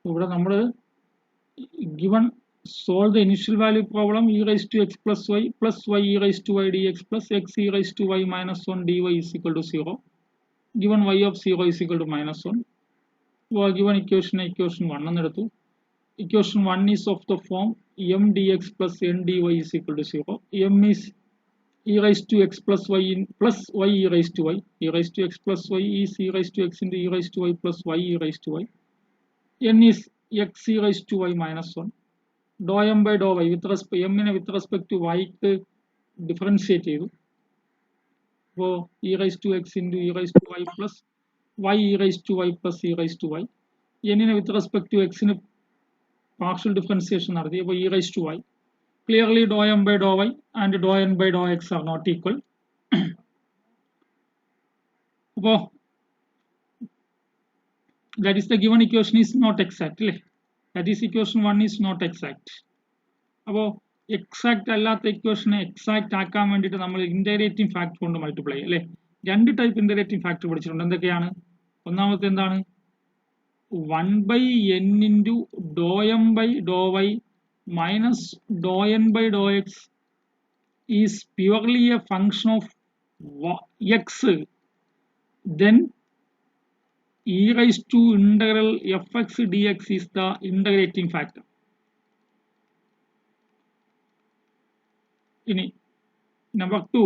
ഇവിടെ നമ്മൾ given solve the initial value problem e raised to x plus y e raised to y dx plus x e raised to y minus 1 dy is equal to 0. Given y of 0 is equal to minus 1. Given equation 1 എന്നെടുത്തു. Equation 1 is of the form m dx plus n dy is equal to 0. M is e raised to x plus y plus y e raised to y. E raised to x plus y is e raised to x into e raised to y plus y e raised to y. N is x e raised to y minus 1. Dou m by dou y with respect m with respect to y differentiate ചെയ്തു. അപ്പോൾ e raised to x into e raised to y plus y e raised to y plus e raised to y. n with respect to x partial differentiation നടത്തി. അപ്പോൾ e raised to y. Clearly dou m by dou y and dou n by dou x are not equal. അപ്പോൾ that is the given equation is not exact അല്ലേ. That is equation 1 is not exact. അപ്പോൾ exact അല്ലാത്ത ഇക്വേഷനെ exact ആക്കാൻ വേണ്ടിയിട്ട് നമ്മൾ integrating factor കൊണ്ട് multiply അല്ലേ. രണ്ട് ടൈപ്പ് ഇന്റഗ്രേറ്റിംഗ് ഫാക്ടർ പഠിച്ചിട്ടുണ്ട്. എന്തൊക്കെയാണ്? ഒന്നാമത്തെ എന്താണ്? 1/n into dou m by dou y minus dou n by dou x is purely a function of x, then e raised to integral fx dx is the integrating factor. Number 2,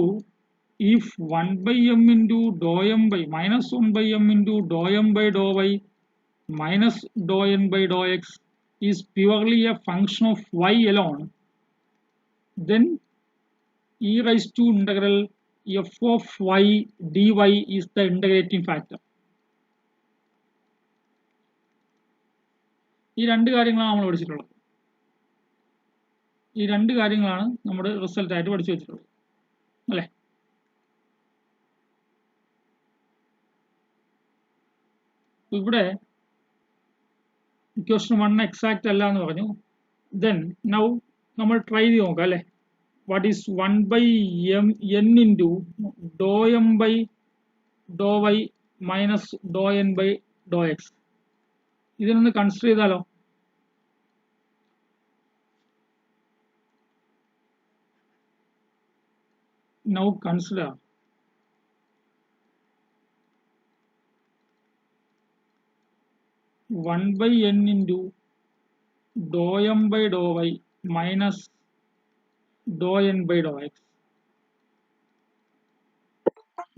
if 1/m into dou m by minus 1/m into dou m by dou y minus dou n by dou x is purely a function of y alone, then e raised to integral f of y dy is the integrating factor. ഈ രണ്ട് കാര്യങ്ങളാണ് നമ്മൾ പഠിച്ചിട്ടുള്ളത്. ഈ രണ്ട് കാര്യങ്ങളാണ് നമ്മുടെ result ആയിട്ട് പഠിച്ചു വെച്ചിട്ടുള്ളത് അല്ലേ. ഇവിടെ ഇക്വേഷൻ 1 എക്സാക്ട് അല്ല എന്ന് പറഞ്ഞു. ദെൻ നൗ നമ്മൾ ട്രൈ ചെയ്ത് നോക്കാം അല്ലേ. What is 1/n into dou m by dou y minus dou n by dou x. ഇതിനൊന്ന് കൺസിഡർ ചെയ്താലോ. Now consider 1/n into dou m by dou y minus dou n by dou x.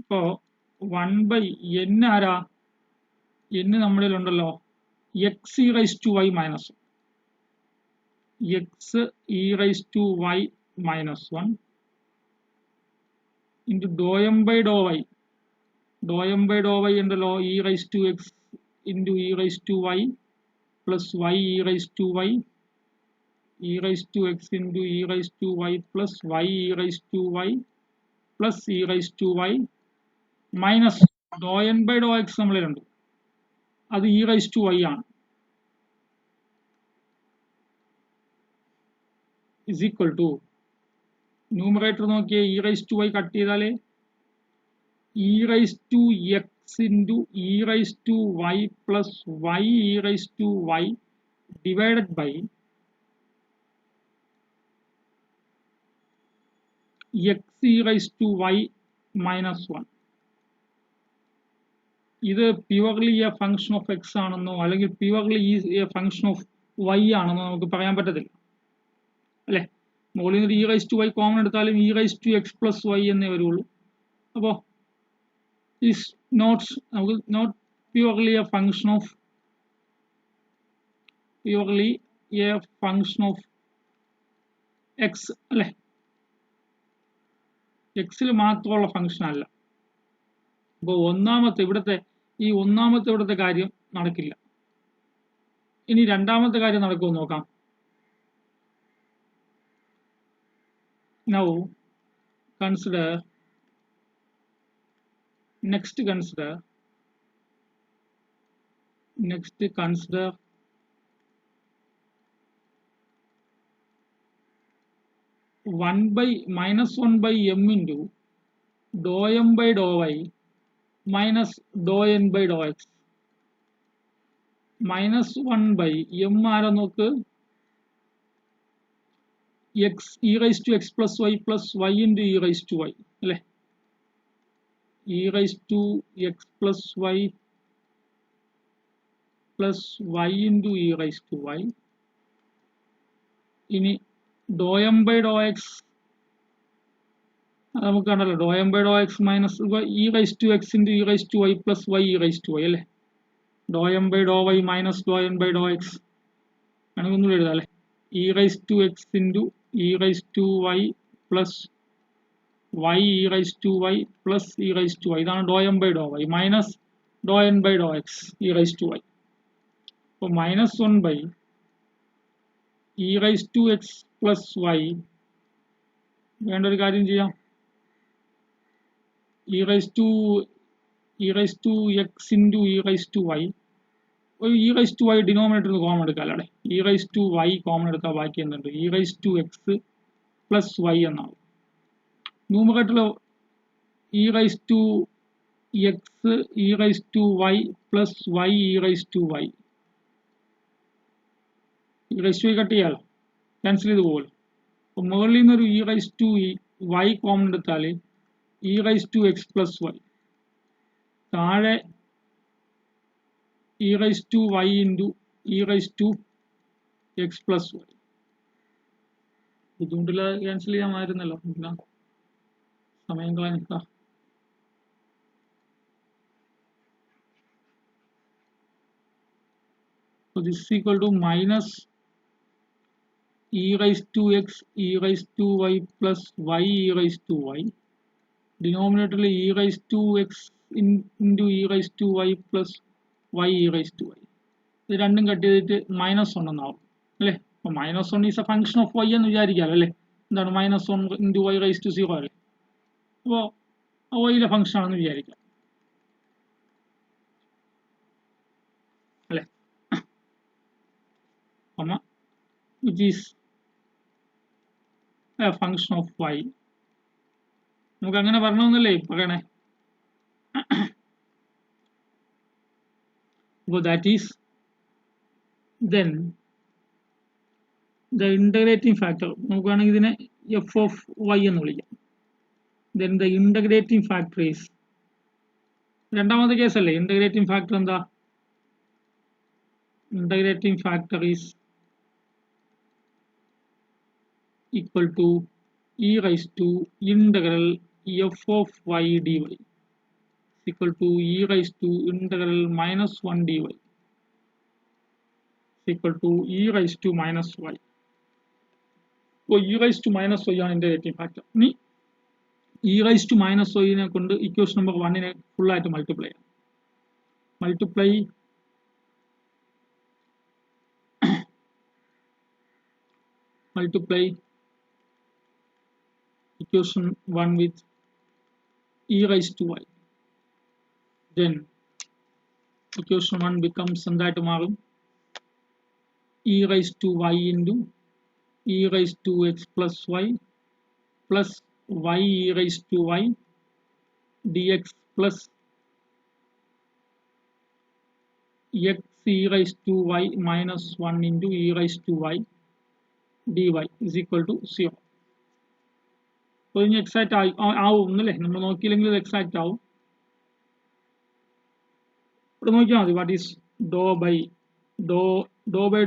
അപ്പോൾ 1/n ആരാ? n നമ്മളിലുണ്ടല്ലോ x e raised to y minus 1. x e raised to y minus 1 into dou m by dou y. Dou m by dou y ഉണ്ടല്ലോ e raised to x into e raised to y plus y e raised to y, e raised to x into e raised to y plus y e raised to y plus e raised to y minus dou n by dou x നമ്മളിലുണ്ട്. അത് e raised to y ആണ്. is equal to numerator നോക്കിയേ e raised to y cut ചെയ്താലേ e raised to x into e raised to y plus y e raised to y divided by x e raised to y minus 1. ഇത് purely a function of x ആണെന്നോ അല്ലെങ്കിൽ purely a function of y ആണെന്നോ നമുക്ക് പറയാൻ പറ്റത്തില്ല അല്ലേ. മുകളിൽ നിന്ന് e raise to y common എടുത്താലും e raise to x plus y എന്നേ വരുള്ളൂ. അപ്പോൾ ഈസ് നമുക്ക് not purely a function of x അല്ലേ. എക്സിൽ മാത്രമുള്ള ഫംഗ്ഷൻ അല്ല. അപ്പോൾ ഒന്നാമത്തെ കാര്യം നടക്കില്ല. ഇനി രണ്ടാമത്തെ കാര്യം നടക്കുമെന്ന് നോക്കാം. Now consider next consider 1/m into dou m by dou y minus dou n by dou x. Minus 1 by m ആരെ നോക്ക് x e raise to x plus y into e raise to y അല്ലേ e raise to x plus y into e raise to y. ഇനി dow M by Dr x നമുക്ക് കണ്ടല്ലോ dow M by Dr x minus e raise to x into e raise to y plus y e raise to y അല്ലേ dow M by Dr y minus Dr M by Dr x ആണെങ്കിൽ ഒന്നുകൂടി എഴുതാം അല്ലേ e raise to x into e raise to y plus y e raise to y plus e raise to y ഇതാണ് dow M by Dr y minus Dr N by Dr x e raise to y. അപ്പോൾ minus 1 by e raise to x plus y വേണ്ട ഒരു കാര്യം ചെയ്യാം e raise to x into e raise to y ഒരു E raise to y denominator common എടുക്കാം അല്ലേ e raise to y common എടുത്താൽ ബാക്കി എന്തുണ്ട് e raise to x plus y എന്നാവും ന്യൂമറേറ്ററിൽ e raise to x e raise to y plus y e raise to y e raise to y cut ചെയ്യാലോ cancel ചെയ്ത് പോകുമല്ലോ അപ്പോൾ മുകളിൽ നിന്നൊരു e raise to y common എടുത്താൽ e raise to x plus y താഴെ e raise to y into e raise to x plus Y ബുദ്ധിമുട്ടില്ലാതെ cancel ചെയ്യാമായിരുന്നല്ലോ സമയം കളഞ്ഞ So this is equal to minus e raised to x e raised to y plus y e raised to y. Denominator e raised to x into e raised to y plus y e raised to y. ഇത് രണ്ടും cut ചെയ്തിട്ട് minus 1 എന്നാവും അല്ലേ അപ്പോൾ minus 1 is a function of y എന്ന് വിചാരിക്കാമല്ലോ അല്ലേ എന്താണ് minus 1 into y raise to 0 അല്ലേ അപ്പോൾ വൈയിലെ ഫംഗ്ഷൻ ആണെന്ന് വിചാരിക്കാം അല്ലേ which is a function of y നമുക്ക് അങ്ങനെ പറഞ്ഞൊന്നല്ലേ പറയണേ അപ്പോൾ that is then the integrating factor നമുക്ക് വേണമെങ്കിൽ ഇതിനെ f of y എന്ന് വിളിക്കാം then the integrating factor is രണ്ടാമത്തെ കേസ് അല്ലേ integrating factor എന്താ integrating factor is equal to e raised to integral f of y dy equal to e raised to integral minus 1 dy equal to e raised to minus y. So e raised to minus y ആണ് integrating factor. ഇനി e raised to minus y നെ കൊണ്ട് equation number 1 നെ full ആയിട്ട് multiply ചെയ്യാം multiply equation 1 with e raised to y then equation 1 becomes എന്തായിട്ട് മാറും e raised to y into e raised to x plus y plus y e raised to y dx plus x e raised to y minus 1 into e raised to y dy is equal to 0. അപ്പോൾ ഇനി exact ആവും എന്നല്ലേ നമ്മൾ നോക്കിയില്ലെങ്കിൽ ഇത് exact ആവും ഇവിടെ നോക്കിയാൽ മതി what is dow by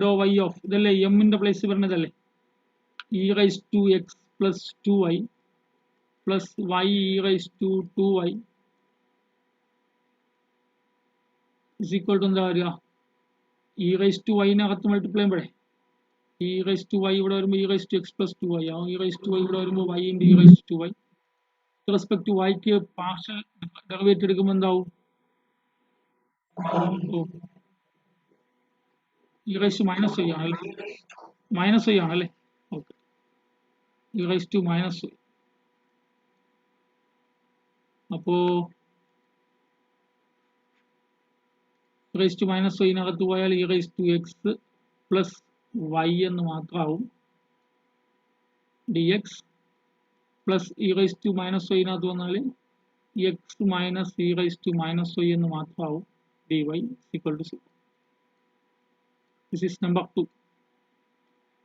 Dr y of ഇതല്ലേ എമ്മിൻ്റെ പ്ലേസ് പറഞ്ഞതല്ലേ e raise to x plus 2y plus y e raise to 2y is equal to എന്താ പറയുക ഇ റൈസ് ടു വൈനകത്ത് മൾട്ടിപ്ലൈ ചെയ്യുമ്പോഴേ e raised to y ഇവിടെ വരുമ്പോൾ e raised to x plus 2y ആവും e raised to y ഇവിടെ വരുമ്പോൾ y into e raised to y with respect to y ക്ക് പാർഷ്യൽ ഡെറിവേറ്റീവ് എടുക്കുമ്പോൾ എന്താവും e raised to minus y ആണല്ലേ okay e raised to minus y അപ്പോൾ e raised to minus y നകത്ത് പോയാൽ e raised to x plus y എന്ന് മാത്രമാവും dx plus e raise to minus വൈനകത്ത് വന്നാൽ x minus e raise to minus y എന്ന് മാത്രമാവും dy equal to 0. This is number 2.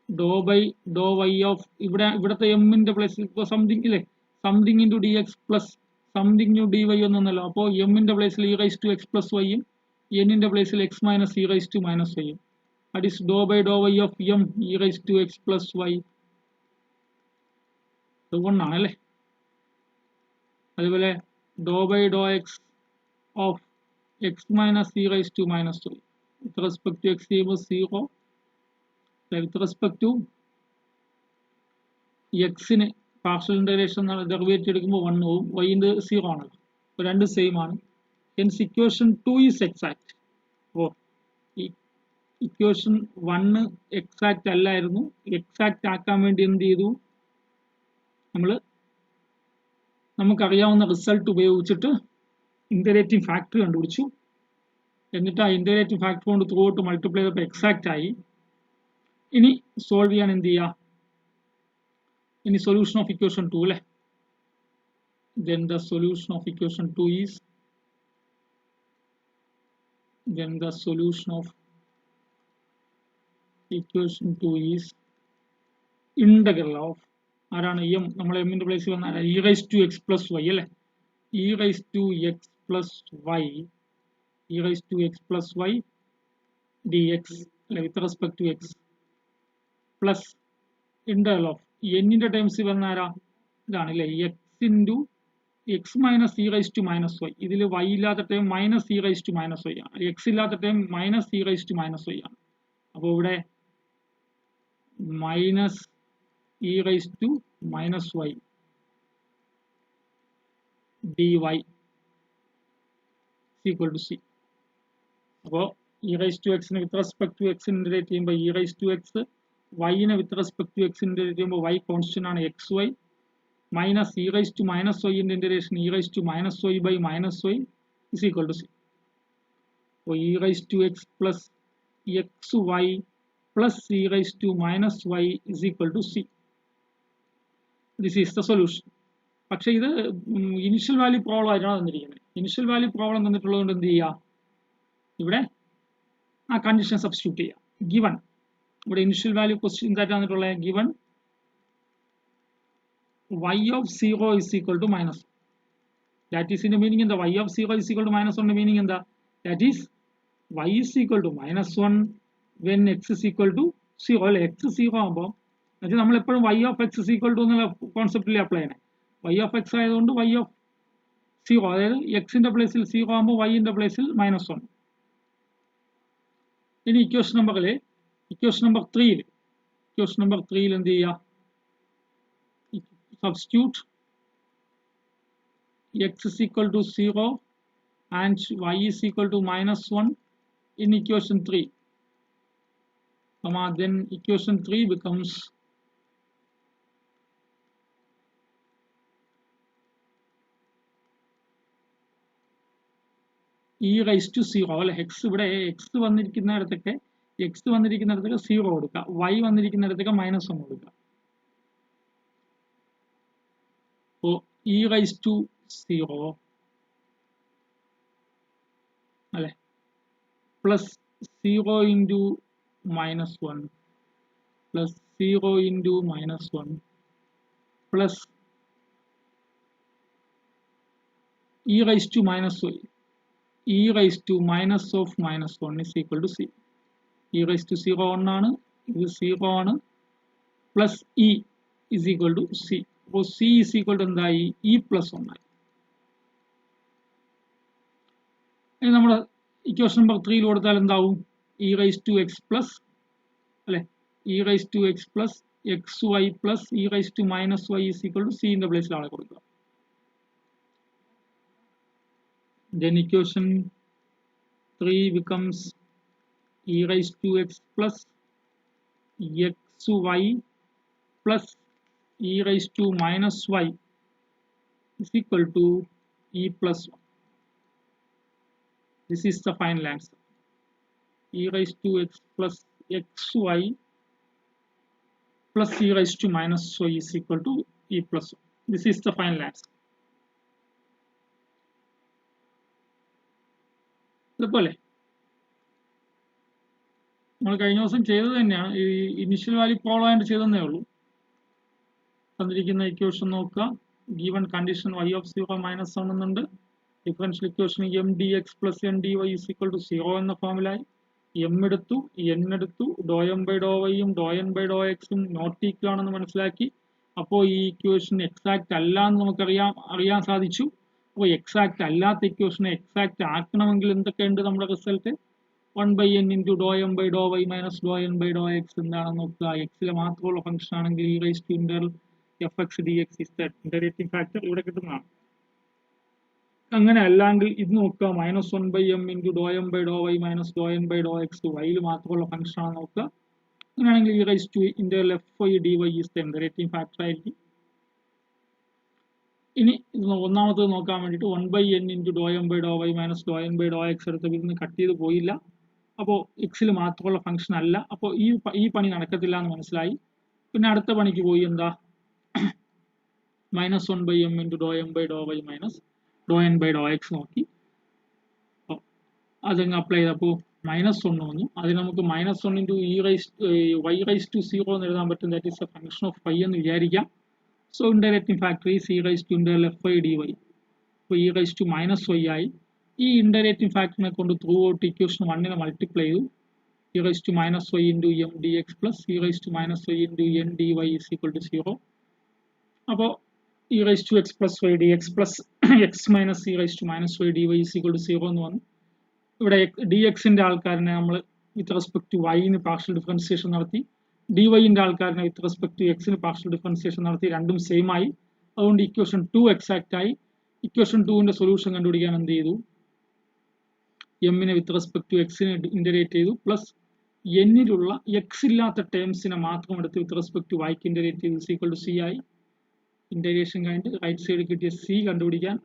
Dou by dou y of ഇവിടത്തെ m ന്റെ place ഇപ്പോൾ something ഇല്ലേ, something into d x plus something into d y ഒന്നല്ലോ. അപ്പോൾ m ന്റെ പ്ലേസിൽ e raise to x plus വൈയും n ന്റെ പ്ലേസിൽ x minus e raise to minus വൈയും. That is dow by Dr y of m e raise to x plus y. അത് കൊണ്ടാണ് അല്ലേ. അതുപോലെ dow by Dr x of x minus e raise to minus y with respect to X ചെയ്യുമ്പോൾ 0. With respect to എക്സിന് partial integration derivative എടുക്കുമ്പോൾ 1 ആവും, വൈൻ്റെ 0 ആണ്. അപ്പോൾ രണ്ട് സെയിം ആണ്. Hence equation 2 is exact. അപ്പോൾ ഇക്വേഷൻ 1 എക്സാക്ട് അല്ലായിരുന്നു. എക്സാക്ട് ആക്കാൻ വേണ്ടി എന്ത് ചെയ്തു, നമുക്കറിയാവുന്ന റിസൾട്ട് ഉപയോഗിച്ചിട്ട് ഇന്റഗ്രേറ്റിംഗ് ഫാക്ടർ കണ്ടുപിടിച്ചു. എന്നിട്ട് ആ ഇന്റഗ്രേറ്റിംഗ് ഫാക്ടർ കൊണ്ട് ത്രൂ ഔട്ട് മൾട്ടിപ്ലൈ ചെയ്തപ്പോൾ എക്സാക്ട് ആയി. ഇനി സോൾവ് ചെയ്യാൻ എന്ത് ചെയ്യുക, ഇനി സൊല്യൂഷൻ ഓഫ് ഇക്വേഷൻ 2 അല്ലേ. then the solution of equation 2 is integral of ആരാണ് m, നമ്മൾ m ന്റെ പ്ലേസിൽ വന്ന e raise to x plus y അല്ലേ. E raise to x plus y d x അല്ലെ with respect to x plus integral of എന്നിന്റെ terms വന്ന ആരാ, ഇതാണ് അല്ലേ, x into x minus e raise to minus y. ഇതിൽ y ഇല്ലാത്ത time minus e raise to minus y ആണ്, x ഇല്ലാത്ത time minus e raise to minus y ആണ്. അപ്പോൾ ഇവിടെ minus e raise to minus Y d y equal to c. അപ്പോൾ e raise to എക്സിന് with respect to x integrate ചെയ്യുമ്പോൾ e raise to x, വൈനെ with respect to x integrate ചെയ്യുമ്പോൾ y constant ആണ് x y, minus e raise to minus y ഇന്റെ integration e raise to minus y by minus y is equal to c. അപ്പോൾ e raise to x plus x y plus e raise to minus y is equal to C. This is the solution. പക്ഷേ ഇത് initial value problem ആയിട്ടാണ് തന്നിരിക്കുന്നത്. Initial value problem തന്നിട്ടുള്ളത് കൊണ്ട് എന്ത് ചെയ്യുക, ഇവിടെ ആ കണ്ടീഷൻ സബ്സ്റ്റിറ്റ്യൂട്ട് ചെയ്യുക. ഗിവൺ ഇവിടെ ഇനിഷ്യൽ വാല്യൂ ക്വസ്റ്റ്യൻ എന്തായിട്ട് തന്നിട്ടുള്ളത്, given y of 0 is equal to minus 1. That is in the meaning എന്താ, y of 0 is equal to minus 1 meaning എന്താ, that is y is equal to minus 1 when x is equal to 0 അല്ലെ. x 0 ആകുമ്പോൾ നമ്മൾ എപ്പോഴും y of x is equal to എന്നുള്ള കോൺസെപ്റ്റിൽ apply ചെയ്യണേ. y of x ആയതുകൊണ്ട് y of 0, അതായത് എക്സിന്റെ പ്ലേസിൽ 0 ആകുമ്പോൾ വൈന്റെ പ്ലേസിൽ -1. ഇനി ഇക്വേഷൻ നമ്പർ 3ൽ എന്ത് ചെയ്യുക, substitute x is equal to 0 and y is equal to -1 in equation 3, then equation 3 becomes e raised to 0 അല്ലെ. x ഇവിടെ x വന്നിരിക്കുന്നിടത്തൊക്കെ 0 കൊടുക്കുക, y വന്നിരിക്കുന്നിടത്തൊക്കെ -1 കൊടുക്കുക. So e raised to 0 അല്ലെ plus 0 into -1 plus 0 into -1 plus e raised to minus y, e raised to minus of -1 is equal to c. e raised to 0 1 ആണ്, ഇത് 0 ആണ്, plus e is equal to c. അപ്പോൾ c is equal to എന്തായി, e plus 1 ആയി. ഇനി നമ്മൾ equation number 3ൽ കൊടുത്താൽ എന്താവും, e raised to x plus അല്ലെ, e raised to x plus xy plus e raised to minus y is equal to c ന്റെ പ്ലേസിലാണ് കൊടുക്കുക. Then equation 3 becomes e raised to x plus xy plus e raised to minus y is equal to e plus 1. This is the final answer. E raised to x plus xy plus e raised to minus y is equal to e plus 1. This is the final answer. അതുപോലെ നമ്മൾ കഴിഞ്ഞ ദിവസം ചെയ്തത് തന്നെയാണ്, ഈ initial value problem ആയിട്ട് ചെയ്തതേ ഉള്ളൂ. തന്നിരിക്കുന്ന ഇക്വേഷൻ നോക്കുക. Given condition y of 0 minus 1 എന്നുണ്ട്. Differential equation m d x plus N d y is equal to 0 എന്ന ഫോമിലായി. എം എടുത്തു, എൻ എടുത്തു, ഡോ എം ബൈ ഡോ വൈയും ഡോ എൻ ബൈ ഡോ എക്സും നോട്ട് ഈക്വൽ ആണെന്ന് മനസ്സിലാക്കി. അപ്പോൾ ഈ ഇക്വേഷൻ എക്സാക്ട് അല്ല എന്ന് നമുക്കറിയാൻ സാധിച്ചു. അപ്പോൾ എക്സാക്ട് അല്ലാത്ത ഇക്വേഷനെ എക്സാക്ട് ആക്കണമെങ്കിൽ എന്തൊക്കെയുണ്ട് നമ്മുടെ result? 1/n into Dr M by Dr y minus Dr N by Dr x എന്താണെന്ന് നോക്കുക. എക്സിലെ മാത്രമുള്ള ഫംഗ്ഷൻ ആണെങ്കിൽ e raise to Inter f x d x is the integrating factor ഇവിടെ കിട്ടുന്നതാണ്. അങ്ങനെ അല്ലെങ്കിൽ ഇത് നോക്കുക, -1/m into Dr M by Dr y minus Dr N by Dr x വൈയിൽ മാത്രമുള്ള ഫംഗ്ഷൻ ആണ് നോക്കുക. അങ്ങനെയാണെങ്കിൽ e raise to Inter f y d y is the integrating factor ആയിരിക്കും. ഇനി ഒന്നാമത്തത് നോക്കാൻ വേണ്ടിയിട്ട് 1/n into Dr M by Dr y minus Dr N by Dr x എടുത്ത് ഇതിന് കട്ട് ചെയ്ത് പോയില്ല. അപ്പോൾ എക്സിൽ മാത്രമുള്ള ഫംഗ്ഷൻ അല്ല. അപ്പോൾ ഈ പണി നടക്കത്തില്ല എന്ന് മനസ്സിലായി. പിന്നെ അടുത്ത പണിക്ക് പോയി, എന്താ, -1/m into Dr M by Dr y minus Dr N by Dr x നോക്കി. അതങ്ങ് അപ്ലൈ ചെയ്തപ്പോൾ -1 വന്നു. അതിന് നമുക്ക് -1 ഇൻറ്റു y റൈസ് ടു 0 എന്ന് എഴുതാൻ പറ്റും. That is a function of y എന്ന് വിചാരിക്കാം. So integrating factor is e raise to Inter f y d y. അപ്പോൾ ഇ റൈസ് ടു -y ആയി. ഈ ഇന്റഗ്രേറ്റിംഗ് ഫാക്ടറിനെ കൊണ്ട് ത്രൂ ഔട്ട് ഇക്വേഷൻ 1 മൾട്ടിപ്ലൈ ചെയ്തു. E raise to -y into M d x plus e raise to -y into N d y is equal to 0. അപ്പോൾ e raise to x plus y d x plus x minus e raise to -y d y is equal to 0 എന്ന് വന്നു. ഇവിടെ d എക്സിന്റെ ആൾക്കാരനെ നമ്മൾ with respect to വൈന് partial differentiation നടത്തി. D വൈന്റെ ആൾക്കാരനെ വിത്ത് റെസ്പെക്ട് ടു എക്സിന് പാർഷ്യൽ ഡിഫറൻസിയേഷൻ നടത്തി. രണ്ടും സെയിം ആയി. അതുകൊണ്ട് ഇക്വേഷൻ 2 എക്സാക്ട് ആയി. ഇക്വേഷൻ 2ന്റെ സൊല്യൂഷൻ കണ്ടുപിടിക്കാൻ എന്ത് ചെയ്തു? എമ്മിനെ വിത്ത് റെസ്പെക്ട് ടു എക്സിനെ ഇന്റഗ്രേറ്റ് ചെയ്തു. പ്ലസ് എന്നിലുള്ള എക്സ് ഇല്ലാത്ത ടേംസിനെ മാത്രം എടുത്ത് വിത്ത് റെസ്പെക്ട് ടു വൈക്ക് ഇന്റഗ്രേറ്റ് ചെയ്തു. ഈക്വൽ ടു സി ആയി. ഇന്റഗ്രേഷൻ കഴിഞ്ഞിട്ട് റൈറ്റ് സൈഡ് കിട്ടിയ സി കണ്ടുപിടിക്കാൻ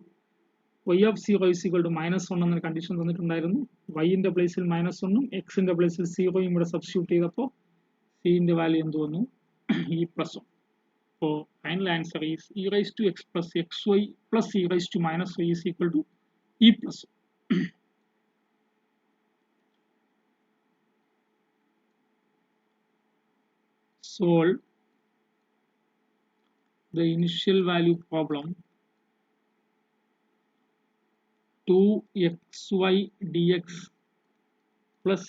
y of 0 is equal to -1 എന്നൊരു കണ്ടീഷൻ തന്നിട്ടുണ്ടായിരുന്നു. വൈന്റെ പ്ലേസിൽ -1ഉം എക്സിന്റെ പ്ലേസിൽ 0യും ഇവിടെ സബ്സ്റ്റിറ്റ്യൂട്ട് ചെയ്തപ്പോൾ സിന്റെ വാല്യൂ എന്ത് വന്നു? E plus 1. അപ്പോൾ final answer is e raise to x plus x y plus e raise to -y is equal to e plus 1. Solve the initial value problem 2xy dx plus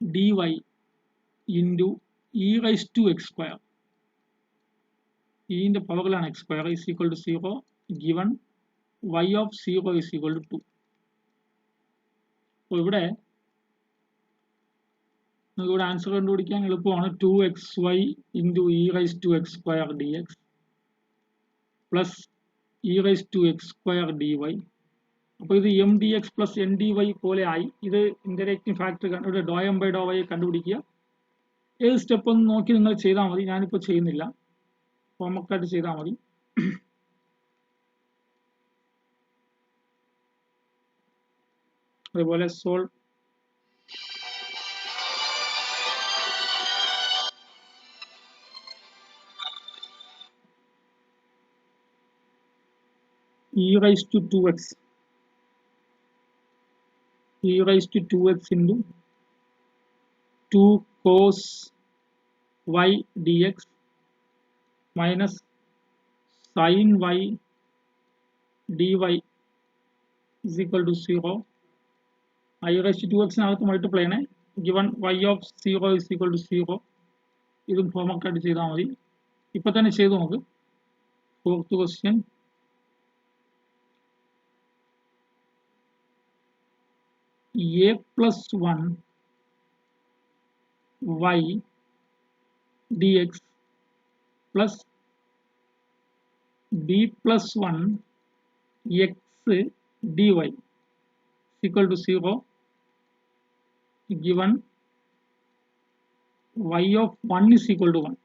dy into e raised to x square. E in the power line x square is equal to 0 given y of 0 is equal to 2. അപ്പോൾ ഇവിടെ answer കണ്ടുപിടിക്കാൻ എളുപ്പമാണ്. 2xy into e raised to x square dx plus e raised to x square dy. അപ്പോൾ ഇത് M d x plus N d y പോലെ ആയി. ഇത് integrating factor ഇവിടെ del M by Dr y കണ്ടുപിടിക്കുക. ഏത് സ്റ്റെപ്പ് ഒന്ന് നോക്കി നിങ്ങൾ ചെയ്താൽ മതി. ഞാനിപ്പോൾ ചെയ്യുന്നില്ല, ഹോംവർക്കായിട്ട് ചെയ്താൽ മതി. അതുപോലെ solve e raised to 2x into 2 cos y dx minus sin y dy is equal to 0. I raised to 2x നകത്ത് മൾട്ടിപ്ലൈ ആണ്. given y of 0 is equal to 0. ഇതും ഹോംവർക്കായിട്ട് ചെയ്താൽ മതി. ഇപ്പൊ തന്നെ ചെയ്തു നോക്ക്. Fourth question, a plus 1 y dx plus b plus 1 x dy is equal to 0 given y of 1 is equal to 1.